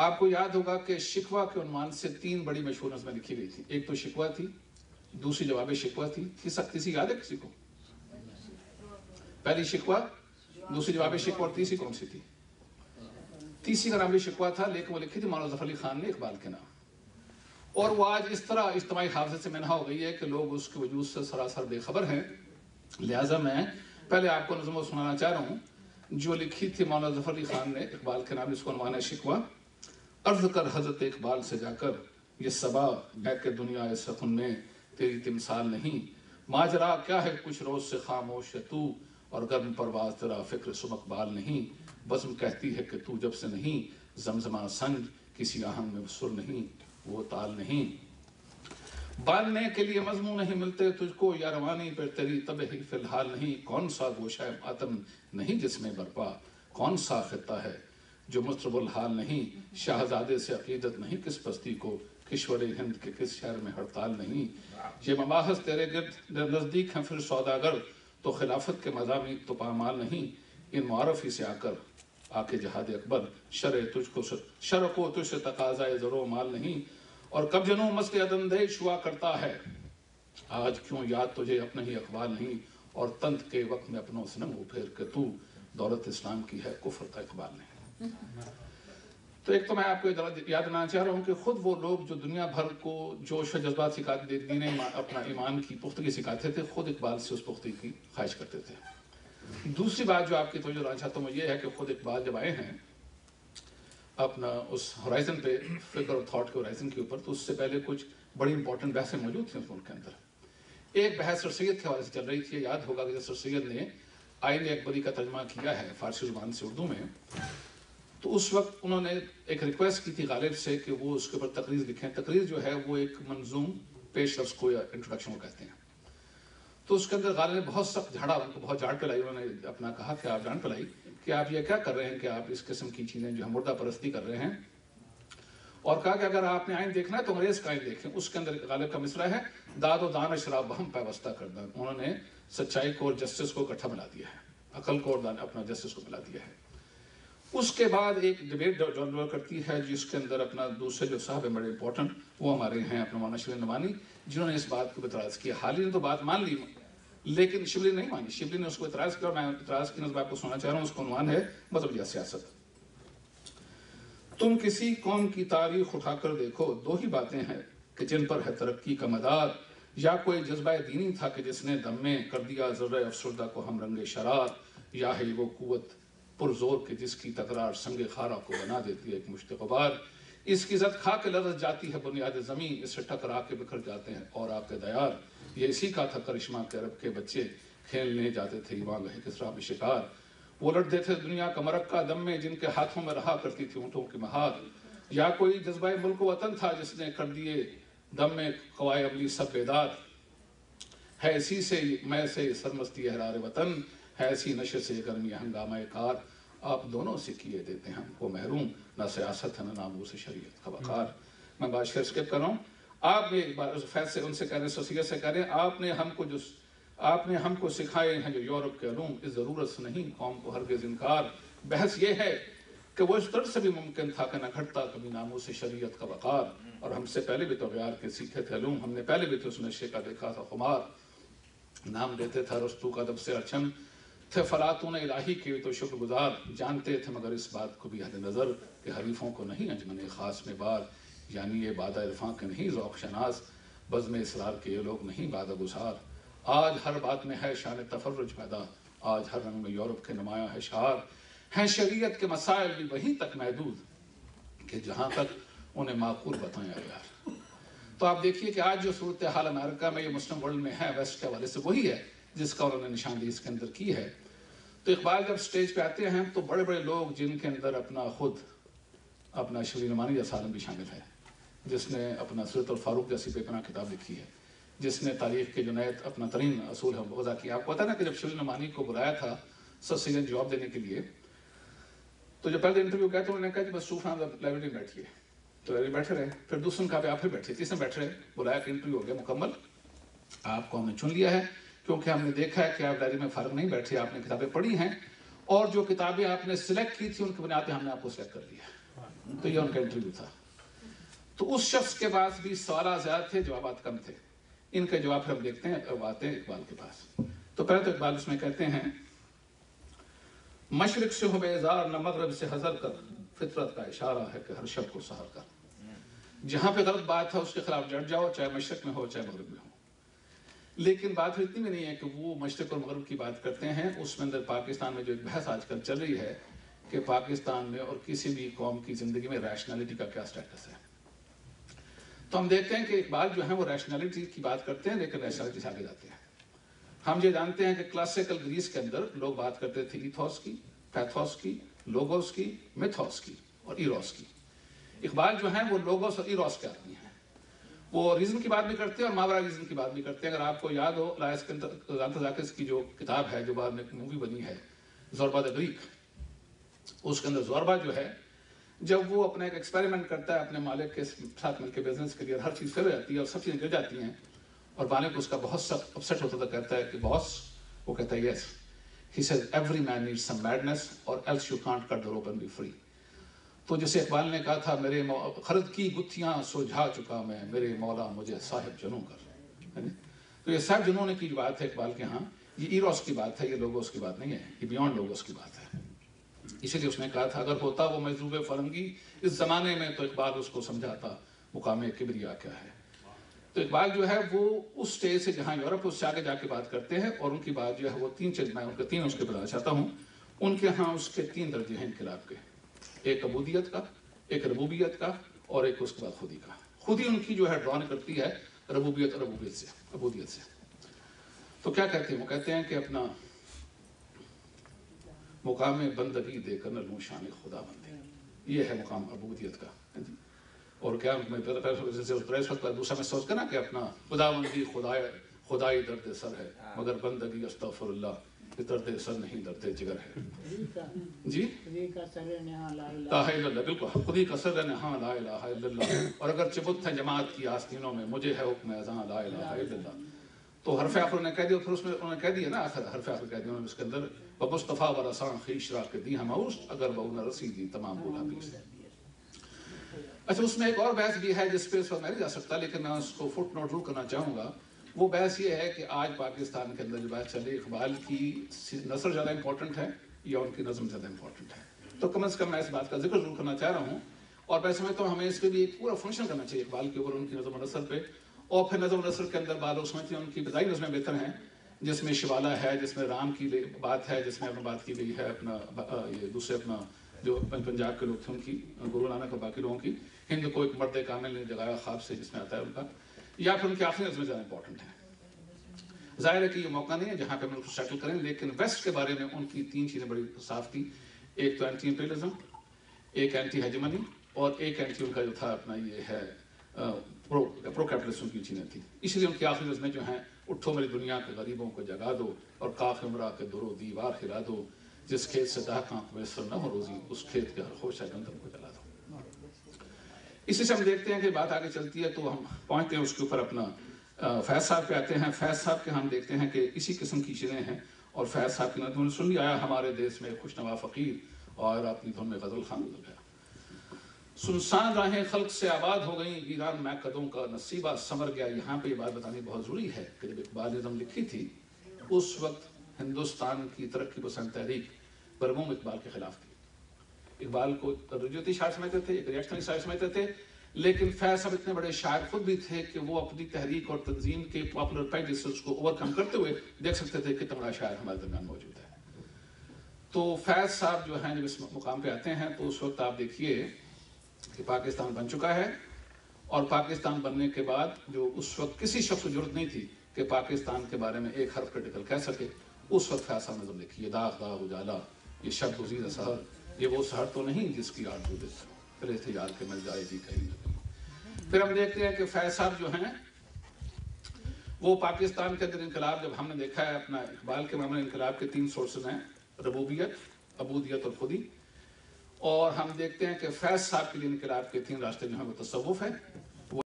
آپ کو یاد ہوگا کہ شکوہ کے عنوان سے 3 بڑی مشہور نظمیں لکھی گئی تھی. ایک تو شکوہ تھی، دوسری جواب شکوہ تھی. تیسری یاد ہے کسی کو؟ پہلی شکوہ، دوسری جواب شکوہ، اور تیسری کون سی تھی؟ تیسری کا نام بھی شکوہ تھا، لیکن وہ لکھی تھی مولانا ظفر علی خان نے اقبال کے نام. اور وہ آج اس طرح اجتماعی حافظے سے منہا ہو گئی ہے کہ لوگ اس کے وجود سے سراسر بے خبر ہیں. لہٰذا میں پہلے آپ کو نظم سنانا چاہ رہا ہوں جو لکھی تھی مولانا ظفر علی خان نے اقبال کے نام. اس کو عنوان ہے شکوہ. عرض کر حضرت اقبال سے جا کر یہ صبا ہے کہ دنیا سخن میں تیری تمثال نہیں. ماجرا کیا ہے کچھ روز سے خاموش ہے تو، اور گرم پرواز تیرا فکر سمک بال نہیں. بزم کہتی ہے کہ تو جب سے نہیں، زمزمہ سنج کسی آہنگ میں سر نہیں، وہ تال نہیں. باندھنے کے لیے مضمون نہیں ملتے تجھ کو، یا روانی پر تیری طبع ہی فی الحال نہیں. کون سا گوشہ ماتم نہیں جس میں برپا، کون سا خطہ ہے جو مطرب الحال نہیں. شاہزادے سے عقیدت نہیں کس بستی کو، کشور ہند کے کس شہر میں ہڑتال نہیں. یہ مباحث تیرے گرد نزدیک ہیں پھر سوداگر، تو خلافت کے مضامین تو پامال نہیں. ان معرفی سے آ کے جہاد اکبر، شرع کو تجھ سے تقاضائے زر و مال نہیں. اور کب جنوں مسل عدندیش ہوا کرتا ہے، آج کیوں یاد تجھے اپنا ہی اقبال نہیں. اور تنت کے وقت میں اپنوں سے نہ منہ پھیر کہ تو، دولت اسلام کی ہے کفر کا اقبال نہیں. تو ایک تو میں آپ کو یاد دلانا چاہ رہا ہوں کہ خود وہ لوگ جو دنیا بھر کو جوش و جذبات سکھاتے، دین اپنا ایمان کی پختگی سکھاتے تھے، خود اقبال سے اس پختگی کی خواہش کرتے تھے. دوسری بات جو آپ کی توجہ لانا چاہتا ہوں وہ یہ ہے کہ خود اقبال جب آئے ہیں اپنا اس ہورائزن پہ، فکر اور تھاٹ کے ہورائزن کے اوپر، تو اس سے پہلے کچھ بڑی امپورٹنٹ بحثیں موجود تھیں اس ملک کے اندر. ایک بحث سر سید کے حوالے سے چل رہی تھی. یاد ہوگا کہ جب سر سید نے آئین اکبری کا ترجمہ کیا ہے فارسی زبان سے اردو میں، تو اس وقت انہوں نے ایک ریکویسٹ کی تھی غالب سے کہ وہ اس کے اوپر تقریر لکھیں. تقریر جو ہے وہ ایک منظوم پیش لفظ کو یا انٹروڈکشن کو کہتے ہیں. تو اس کے اندر غالب نے بہت سخت جھاڑا، ان کو بہت جھاڑ پلائی. انہوں نے اپنا کہا کہ آپ ڈانٹ پلائی کہ آپ یہ کیا کر رہے ہیں کہ آپ اس قسم کی چیزیں جو ہم مردہ پرستی کر رہے ہیں. اور کہا کہ اگر آپ نے آئین دیکھنا ہے تو انگریز کا آئین دیکھیں. اس کے اندر غالب کا مصرع ہے، داد و دان شراب بہم پیوستہ کردہ. انہوں نے سچائی کو اور جسٹس کو اکٹھا ملا دیا ہے، عقل کو اور اپنا جسٹس کو ملا دیا ہے. اس کے بعد ایک ڈیبیٹ ڈیولپ کرتی ہے جس کے اندر اپنا دوسرے جو صاحب ہیں بڑے امپورٹنٹ، وہ ہمارے ہیں اپنا مولانا شبلی نعمانی، جنہوں نے اس بات کو اعتراض کیا. حالی نے تو بات مان لی لیکن شبلی نہیں مانی. شبلی نے اس کو اعتراض کیا اور میں اعتراض کی نظر آپ کو سننا چاہ رہا ہوں. اس کا عنوان ہے مذہب یا سیاست. تم کسی قوم کی تاریخ اٹھا کر دیکھو، دو ہی باتیں ہیں کہ جن پر ہے ترقی کا مدار. یا کوئی جذبہ دینی تھا کہ جس نے دم میں کر دیا ذرہ افسردہ کو ہم رنگ شرار، یا ہے وہ قوت پرزور کہ جس کی تکرار سنگ خارا کو بنا دیتی ہے ایک مشت غبار. اس کی زد کھا کے لرز جاتی ہے بنیاد زمین، اس سے ٹکرا کے بکھر جاتے ہیں اور آپ کے دیار. یہ اسی کا تھا کرشمہ کے عرب کے بچے، کھیلنے جاتے تھے ایواں گہے کسریٰ میں شکار. وہ لڑتے تھے دنیا کا مرکہ دم میں جن کے ہاتھوں میں رہا کرتی تھی اونٹوں کی مہار. یا کوئی جذبہ ملک و وطن تھا جس نے کر دیے دم میں قوائے ابلی سب بیدار. ہے اسی سے میں سے سرمستی احرار وطن، ہے اسی نشے سے گرمی ہنگامہ کار. آپ دونوں سے کیے دیتے ہیں ہم کو محروم، نہ سیاست ہے نہ ناموس شریعت کا وقار. میں بات شعر اسکپ کر رہا ہوں. آپ نے فیض سے ان سے کہہ رہے ہیں، سوسیت سے کہہ رہے ہیں، آپ نے ہم کو سکھائے ہیں جو یورپ کے علوم، اس ضرورت سے نہیں قوم کو ہرگز انکار. بحث یہ ہے کہ وہ اس طرح سے بھی ممکن تھا کہ نہ گھٹتا کبھی ناموس شریعت کا وقار. اور ہم سے پہلے بھی تو غیار کے سیکھے تھے علوم، ہم نے پہلے بھی تو اس نشے کا دیکھا تھا خمار. نام دیتے تھا رستو کا دب سے ارچن، تھے فلاطون الہی کے تو شکر گزار. جانتے تھے مگر اس بات کو بھی حد نظر کہ حریفوں کو نہیں انجمن خاص میں بار. یعنی یہ بادہ عرفاں کے نہیں ذوق شناس، بزم اسرار کے یہ لوگ نہیں بادہ گسار. آج ہر بات میں ہے شان تفرج پیدا، آج ہر رنگ میں یورپ کے نمایاں ہے شعار. ہیں شریعت کے مسائل بھی وہیں تک محدود کہ جہاں تک انہیں معقول بتائیں یار. تو آپ دیکھیے کہ آج جو صورتحال امریکہ میں یہ مسلم ورلڈ میں ہے، ویسٹ کے حوالے سے وہی ہے جس کا انہوں نے نشاندہی اس کے اندر کی ہے. تو اقبال جب سٹیج پہ آتے ہیں تو بڑے بڑے لوگ جن کے اندر اپنا شبلی نعمانی جیسا عالم بھی شامل ہے، جس نے اپنا سیرت الفاروق جیسی بے پناہ کتاب لکھی ہے، جس نے تاریخ کے جنید اپنا ترین اصول ہے وضع کیا. آپ کو پتا نا کہ جب شبلی نعمانی کو بلایا تھا سر سید جواب دینے کے لیے، تو جو پہلے انٹرویو کیا تو انہوں نے کہا کہ بس صوفہ لائبریری میں بیٹھیے. تو لائبریری بیٹھے رہے. پھر دوسرے کہا پہ آپ پھر بیٹھے، تیسرے بیٹھ رہے. بلایا کہ انٹرویو ہو گیا مکمل، آپ کو ہم نے چن لیا ہے کیونکہ ہم نے دیکھا ہے کہ آپ لائبریری میں فارغ نہیں بیٹھے، آپ نے کتابیں پڑھی ہیں اور جو کتابیں آپ نے سلیکٹ کی تھی ان کی بنیاد پہ ہم نے آپ کو سلیکٹ کر لیا. تو یہ ان کا انٹرویو تھا. تو اس شخص کے پاس بھی سوالات زیادہ تھے، جوابات کم تھے. ان کے جواب پھر ہم دیکھتے ہیں، اب آتے ہیں اقبال کے پاس. تو پہلے تو اقبال اس میں کہتے ہیں مشرق سے ہو بیزار نہ مغرب سے حذر کر، فطرت کا اشارہ ہے کہ ہر شب کو سحر کر. جہاں پہ غلط بات ہے اس کے خلاف ڈٹ جاؤ، چاہے مشرق میں ہو چاہے مغرب میں ہو. لیکن بات اتنی بھی نہیں ہے کہ وہ مشرق اور مغرب کی بات کرتے ہیں. اس میں اندر پاکستان میں جو ایک بحث آج کل چل رہی ہے کہ پاکستان میں اور کسی بھی قوم کی زندگی میں ریشنلٹی کا کیا سٹیٹس ہے. تو ہم دیکھتے ہیں کہ اقبال جو ہے وہ ریشنلٹی کی بات کرتے ہیں لیکن ریشنلٹی سے آگے جاتے ہیں. ہم یہ جانتے ہیں کہ کلاسیکل گریس کے اندر لوگ بات کرتے تھے ایتھوس کی، پیتھوس کی، لوگوس کی، میتھوس کی اور ایروس کی. اقبال جو ہیں وہ لوگوس اور ایروس کے آدمی ہیں. وہ ریزن کی بات بھی کرتے ہیں اور ماورا ریزن کی بات بھی کرتے ہیں. اگر آپ کو یاد ہو لائس کی جو کتاب ہے جو بعد میں ایک مووی بنی ہے زوربا دا گریک، اس کے اندر زوربا جو ہے جب وہ اپنا ایک ایکسپیریمنٹ کرتا ہے اپنے مالک کے ساتھ مل کے بزنس کے لیے، ہر چیز فیل ہو جاتی ہے اور سب چیزیں گر جاتی ہیں اور مالک اس کا بہت سخت اپسیٹ ہوتا تھا. کہتا ہے کہ باس، وہ کہتا ہے یس. ہی سیز ایوری مین نیڈز سم میڈنس اور ایلس یو کانٹ کٹ دا روپ اینڈ بی فری. تو جسے اقبال نے کہا تھا میرے خرد کی گتھیاں سلجھا چکا میں، میرے مولا مجھے صاحب جنوں کر. تو یہ صاحب جنوں نے کی جو بات ہے اقبال کے ہاں، یہ ایروس کی بات ہے، یہ لوگوس کی بات نہیں ہے، یہ بیونڈ لوگوس کی بات ہے. اسی لیے اس نے کہا تھا اگر ہوتا وہ مجذوب فرنگی اس زمانے میں تو اقبال اس کو سمجھاتا مقام کبریا کیا ہے. تو اقبال جو ہے وہ اس سٹیج سے جہاں یورپ اس سے آگے جا کے بات کرتے ہیں اور ان کی بات جو ہے وہ تین چیز میں ان کے تین اس کے بتانا چاہتا ہوں. ان کے ہاں اس کے تین درجے ہیں انقلاب کے، ایک عبودیت کا، ایک ربوبیت کا اور ایک اس کے بعد خودی کا. خودی ان کی جو ہے ڈران کرتی ہے ربوبیت اور عبودیت سے. تو کیا کہتے ہیں؟ وہ کہتے ہیں کہ اپنا مقام بندگی دے کر نہ لوں شان خدا بندی. یہ ہے مقام عبودیت کا. اور کیا دوسرا میں سوچ کر نا کہ اپنا خدا بندی خدائی درد سر ہے مگر بندگی استغفر اللہ، درد سر نہیں درد جگر ہے. جی لا الہ الا اللہ، بالکل خودی کا سر ہے ہاں لا الہ الا اللہ. اور اگر چبت ہے جماعت کی آستینوں میں مجھے ہے حکم اذاں لا الہ الا اللہ. تو حرف آخر نے کہہ دیا، پھر اس میں انہوں نے کہہ دیا نا آخر حرف آخر کہہ دیا انہوں نے اس کے اندر مصطفیٰ و رسان خیش را کے دی ہم اوست اگر بہنا رسیدی تمام بولا بیس. اچھا اس میں ایک اور بحث بھی ہے جس پہ اس وقت میں نہیں جا سکتا لیکن میں اس کو فٹ نوٹ ضرور کرنا چاہوں گا. وہ بحث یہ ہے کہ آج پاکستان کے اندر جو بحث چلی اقبال کی نثر زیادہ امپورٹنٹ ہے یا ان کی نظم زیادہ امپورٹنٹ ہے. تو کم از کم میں اس بات کا ذکر ضرور کرنا چاہ رہا ہوں اور میں سمجھتا ہوں ہمیں اس پہ بھی ایک پورا فنکشن کرنا چاہیے اقبال کے اوپر، ان کی نظم و نثر پہ. اور پھر نظم و نثر کے اندر بعض لوگ سمجھتے ہیں ان کی ابتدائی نظمیں بہتر ہیں جس میں شوالا ہے، جس میں رام کی بات ہے، جس میں اپنا بات کی گئی ہے اپنا یہ دوسرے اپنا جو پنجاب کے لوگ تھے ان کی، گرو نانک اور باقی لوگوں کی، ہند کو ایک مرد کامل نے جگایا خواب سے، جس میں آتا ہے ان کا، یا پھر ان کی آخری نظمیں زیادہ امپورٹنٹ ہیں. ظاہر ہے کہ یہ موقع نہیں ہے جہاں پہ ہم اس کو سیٹل کریں، لیکن ویسٹ کے بارے میں ان کی تین چیزیں بڑی صاف تھی. ایک تو اینٹی امپیریلزم، ایک اینٹی ہیجمنی اور ایک اینٹی ان کا جو تھا اپنا یہ ہے پرو کیپٹلزم کی چیزیں تھیں. اس لیے ان کی آخری نظمیں جو ہیں اٹھو میری دنیا کے غریبوں کو جگا دو اور کاف عمرہ کے درو دیوار ہلا دو، جس کھیت سے دہقاں کو میسر نہ ہو روزی اس کھیت کے ہر خوشہ گندم کو جلا دو. اسی سے ہم دیکھتے ہیں کہ بات آگے چلتی ہے تو ہم پہنچتے ہیں اس کے اوپر اپنا فیض صاحب پہ آتے ہیں. فیض صاحب کے ہم دیکھتے ہیں کہ اسی قسم کی چیزیں ہیں اور فیض صاحب کی نظم سن بھی آیا ہمارے دیس میں خوشنوا فقیر اور اپنی دھن میں غزل خان گزر گیا. سنسان راہیں خلق سے آباد ہو گئیں ویران میں قدوں کا نصیبہ سمر گیا. یہاں پہ یہ بات بتانی بہت ضروری ہے کہ جب اقبال نظم لکھی تھی اس وقت ہندوستان کی ترقی پسند تحریک برموم اقبال کے خلاف تھی. اقبال کو رجوعاتی شاعر سمجھتے تھے، ایک ریئیکشنری شاعر سمجھتے تھے، لیکن فیض صاحب اتنے بڑے شاعر خود بھی تھے کہ وہ اپنی تحریک اور تنظیم کے پاپولر پریکٹسز کو اوورکم کرتے ہوئے دیکھ سکتے تھے کہ کتنا بڑا شاعر ہمارے درمیان موجود ہے. تو فیض صاحب جو ہیں جب اس مقام پہ آتے ہیں تو اس وقت آپ دیکھیے کہ پاکستان بن چکا ہے اور پاکستان بننے کے بعد جو اس وقت کسی شخص کو ضرورت نہیں تھی کہ پاکستان کے بارے میں ایک حرف کریٹیکل کہہ سکے، اس وقت فیض صاحب نے نظم لکھی. یہ داغ داغ اجالا، یہ شب گزیدہ سحر، یہ وہ سحر تو نہیں جس کی آرزو دل کرے تھے یار کے مل جائے گی کہیں نہ کہیں. پھر ہم دیکھتے ہیں کہ فیض صاحب جو ہیں وہ پاکستان کے اندر انقلاب جب ہم نے دیکھا ہے اپنا اقبال کے معاملے انقلاب کے تین سورسز ہیں، ربوبیت، عبودیت اور خودی. اور ہم دیکھتے ہیں کہ فیض صاحب کے لیے انقلاب کے تین راستے جو ہیں وہ تصوف ہے،